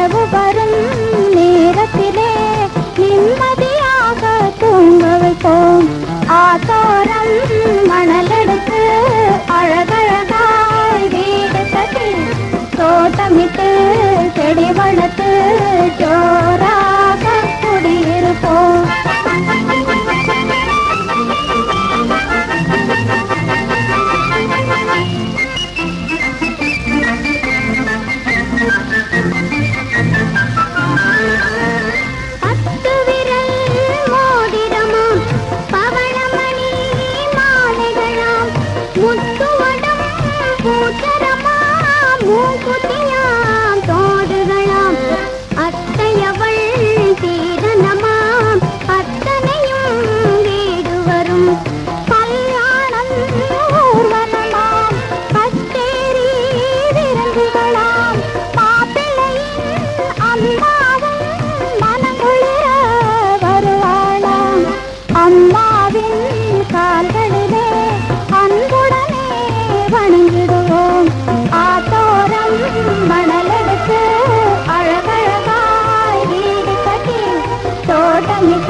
இரவு வரும் நேரத்திலே நிம்மதியாக தூங்க வைப்போம். ஆத்தோரம் மணலெடுத்து அழகழகாய் வீடு கட்டி தோட்டமிட்டு செடி வளர்த்து ஜோராக குடியிருப்போம். பத்து விரல் மோதிரமாம் பவளமணி மாலைகளாம் முத்துவடம் பூச்சரமாம் மூக்குத்தியாம் தோடுகளாம் அத்தையவள் சீதனமாம் அத்தனையும் வீடு வரும். கல்யாணம் ஊர்வலமாம் கச்சேரி விருந்துகளாம் மாப்பிள்ளையின் அம்மாவும் மனங்குளிர வருவாளாம். அம்மாவின் கால்களிலே அன்புடனே வணங்கிடுவோம். ஆத்தோரம் மணலெடுத்து அழகழகாய் வீடு கட்டி தோட்டமிட்டு